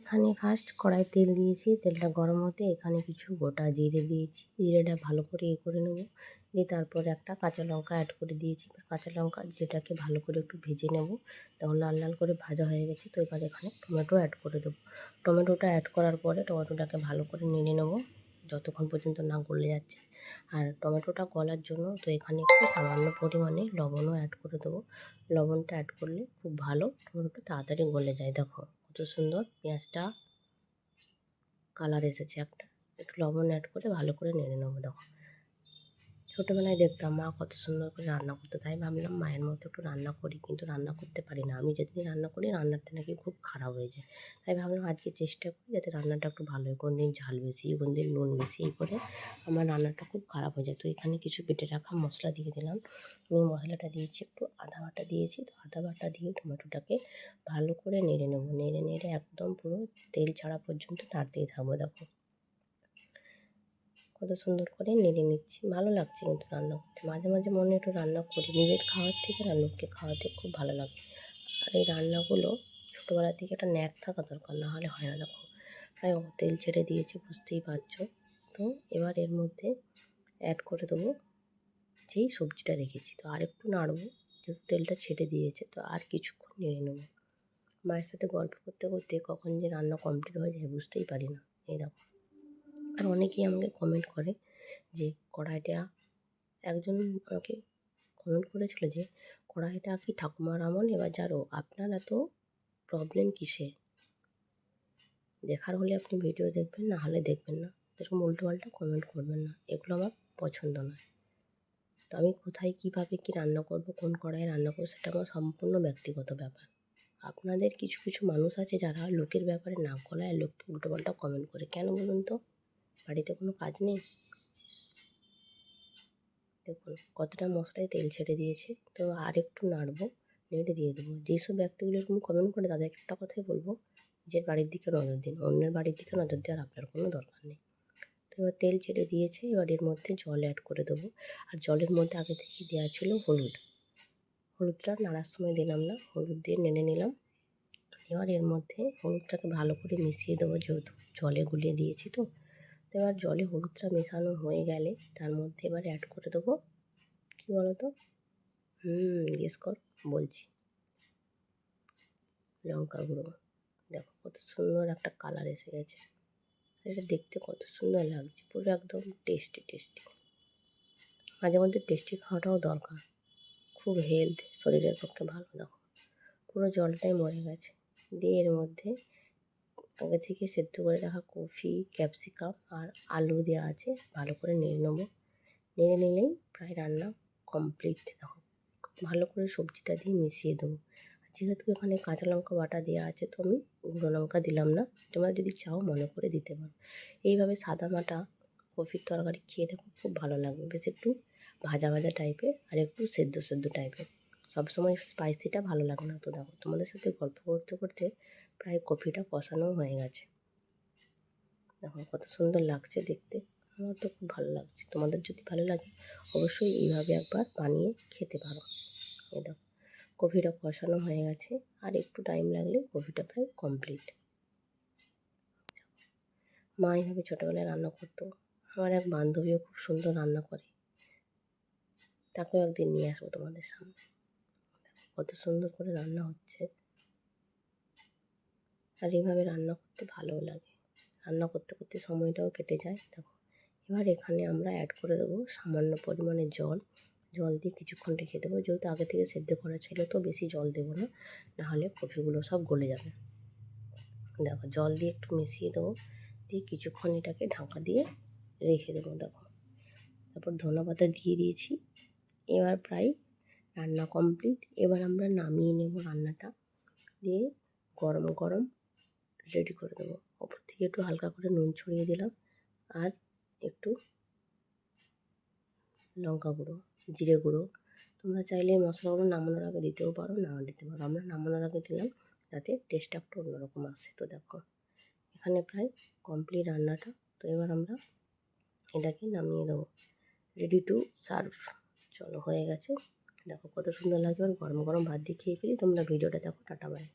এখানে ফার্স্ট কড়াই তেল দিয়েছি, তেলটা গরম হতে এখানে কিছু গোটা জিরে দিয়েছি, জিরেটা ভালো করে করে নেবো। দিয়ে তারপরে একটা কাঁচা লঙ্কা অ্যাড করে দিয়েছি, কাঁচা লঙ্কা জিরেটাকে ভালো করে একটু ভেজে নেব। তখন লাল লাল করে ভাজা হয়ে গেছে, তো এবার এখানে টমেটো অ্যাড করে দেবো। টমেটোটা অ্যাড করার পরে টমেটোটাকে ভালো করে নেড়ে নেবো যতক্ষণ পর্যন্ত না গলে যাচ্ছে। আর টমেটোটা গলার জন্য তো এখানে একটু সামান্য পরিমাণে লবণও অ্যাড করে দেবো। লবণটা অ্যাড করলে খুব ভালো, টমেটোটা তাড়াতাড়ি গলে যায়। দেখো কত সুন্দর পেঁয়াজটা কালার এসেছে একটা। একটু লবণ অ্যাড করে ভালো করে নেড়ে নেবো। দেখো ছোটোবেলায় দেখতাম মা কত সুন্দর করে রান্না করতো, তাই ভাবলাম মায়ের মতো একটু রান্না করি, কিন্তু রান্না করতে পারি না। আমি যেদিন রান্না করি রান্নাটা নাকি খুব খারাপ হয়ে যায়। তাই ভাবলাম আজকে চেষ্টা করি যাতে রান্নাটা একটু ভালো হয়। কোনদিন ঝাল বেশি, কোনদিন নুন বেশি, এই করে আমার রান্নাটা খুব খারাপ হয়ে যায়। তো এখানে কিছু বেটে রাখা মশলা দিয়ে দিলাম। আমি মশলাটা দিয়েছি, একটু আদা বাটা দিয়েছি। তো আদা বাটা দিয়ে টমেটোটাকে ভালো করে নেড়ে নেবো। নেড়ে নেড়ে একদম পুরো তেল ছাড়া পর্যন্ত নাড়তেই থাকবো। দেখো কত সুন্দর করে নেড়ে নিচ্ছি। ভালো লাগছে কিন্তু রান্না করতে। মাঝে মাঝে মনে একটু রান্না করি, নিজের খাওয়ার থেকে না লোককে খাওয়াতে খুব ভালো লাগে। আর এই রান্নাগুলো ছোটোবেলা থেকে একটা ন্যাক থাকা দরকার, না হলে হয় না। দেখো প্রায় তেল ছেড়ে দিয়েছি, বুঝতেই পারছো। তো এবার এর মধ্যে অ্যাড করে দেবো যেই সবজিটা রেখেছি। তো আর একটু নাড়বো, যেহেতু তেলটা ছেড়ে দিয়েছে। তো আর কিছুক্ষণ নেড়ে নেবো। মায়ের সাথে গল্প করতে করতে কখন যে রান্না কমপ্লিট হয়ে যায় বুঝতেই পারি না। এই দেখো, আর অনেকেই আমাকে কমেন্ট করে যে কড়াইটা, একজন আমাকে কমেন্ট করেছিল যে কড়াইটা কি ঠাকুমার আমল, এবার জানো আপনার এত প্রবলেম কিসে? দেখার হলে আপনি ভিডিও দেখবেন, না হলে দেখবেন না। এরকম উল্টোপাল্টা কমেন্ট করবেন না, এগুলো আমার পছন্দ নয়। তো আমি কোথায় কীভাবে কী রান্না করব, কোন কড়াইয়ে রান্না করবো, সেটা আমার সম্পূর্ণ ব্যক্তিগত ব্যাপার। আপনাদের কিছু কিছু মানুষ আছে যারা লোকের ব্যাপারে নাক গলায় আর লোককে উল্টোপাল্টা কমেন্ট করে। কেন বলুন তো? বাড়িতে কোনো কাজ নেই? দেখুন কতটা মশলায় তেল ছেড়ে দিয়েছে। তো আর একটু নাড়বো, নেড়ে দিয়ে দেবো। যেসব ব্যক্তিগুলো এরকম কমেন্ট করে তাদের একটা কথাই বলবো, নিজের বাড়ির দিকে নজর দিন, অন্যের বাড়ির দিকে নজর দেওয়ার আপনার কোনো দরকার নেই। তো এবার তেল ছেড়ে দিয়েছে, এবার এর মধ্যে জল অ্যাড করে দেবো। আর জলের মধ্যে আগে থেকে দেওয়া ছিল হলুদ। হলুদটা নাড়ার সময় দিলাম না, হলুদ দিয়ে নেড়ে নিলাম। এবার এর মধ্যে হলুদটাকে ভালো করে মিশিয়ে দেবো, যেহেতু জলে গুলিয়ে দিয়েছি। তো এবার জলে হলুদটা মেশানো হয়ে গেলে তার মধ্যে এবার অ্যাড করে দেবো, কী বলো তো? গেস কর, বলছি, লঙ্কা গুঁড়ো। দেখো কত সুন্দর একটা কালার এসে গেছে। এটা দেখতে কত সুন্দর লাগছে, পুরো একদম টেস্টি টেস্টি। মাঝে মধ্যে টেস্টি খাওয়াটাও দরকার, খুব হেলথ, শরীরের পক্ষে ভালো। দেখো পুরো জলটাই মরে গেছে। দিয়ে এর মধ্যে আগে থেকে সেদ্ধ করে রাখা কফি, ক্যাপসিকাম আর আলু দেওয়া আছে, ভালো করে নেড়ে নেবো। নেড়ে নিলেই প্রায় রান্না কমপ্লিট। দেখো ভালো করে সবজিটা দিয়ে মিশিয়ে দেবো। যেহেতু এখানে কাঁচা লঙ্কা বাটা দেওয়া আছে, তো আমি গুঁড়ো লঙ্কা দিলাম না। তোমরা যদি চাও মনে করে দিতে পারো। এইভাবে সাদামাটা কফির তরকারি খেয়ে দেখো, খুব ভালো লাগবে। বেশ একটু ভাজা ভাজা টাইপের আর একটু সেদ্ধ সেদ্ধ টাইপের। সবসময় স্পাইসিটা ভালো লাগে না। তো দেখো তোমাদের সাথে গল্প করতে করতে প্রায় কফিটা কষানোও হয়ে গেছে। দেখো কত সুন্দর লাগছে দেখতে, আমার তো খুব ভালো লাগছে। তোমাদের যদি ভালো লাগে অবশ্যই এইভাবে একবার বানিয়ে খেতে পারো। এই দেখো কফিটা কষানো হয়ে গেছে, আর একটু টাইম লাগলে কফিটা প্রায় কমপ্লিট। মা এইভাবে ছোটোবেলায় রান্না করতো। আমার এক বান্ধবীও খুব সুন্দর রান্না করে, তাকেও একদিন নিয়ে আসবো তোমাদের সামনে। কত সুন্দর করে রান্না হচ্ছে, আর এইভাবে রান্না করতে ভালোও লাগে। রান্না করতে করতে সময়টাও কেটে যায়। দেখো এবার এখানে আমরা অ্যাড করে দেবো সামান্য পরিমাণে জল। জল দিয়ে কিছুক্ষণ রেখে দেবো, যেহেতু আগে থেকে সেদ্ধ করা ছিল তো বেশি জল দেবো না, নাহলে কফিগুলো সব গলে যাবে। দেখো জল দিয়ে একটু মিশিয়ে দেবো, দিয়ে কিছুক্ষণ এটাকে ঢাকা দিয়ে রেখে দেবো। দেখো তারপর ধনেপাতা দিয়ে দিয়েছি। এবার প্রায় রান্না কমপ্লিট। এবার আমরা নামিয়ে নেব রান্নাটা, দিয়ে গরম গরম রেডি করে দেবো। ওপর থেকে একটু হালকা করে নুন ছড়িয়ে দিলাম, আর একটু লঙ্কা গুঁড়ো, জিরে গুঁড়ো। তোমরা চাইলে এই মশলাগুলো নামানোর আগে দিতেও পারো, নাও দিতে পারো। আমরা নামানোর আগে দিলাম যাতে টেস্টটা একটু অন্যরকম আসে। তো দেখো এখানে প্রায় কমপ্লিট রান্নাটা। তো এবার আমরা এটাকে নামিয়ে দেবো, রেডি টু সার্ভ। চলো হয়ে গেছে। দেখো কত সুন্দর লাগছে। এবার গরম গরম ভাত দিয়ে খেয়ে ফেলি। তোমরা ভিডিওটা দেখো। Tata bye.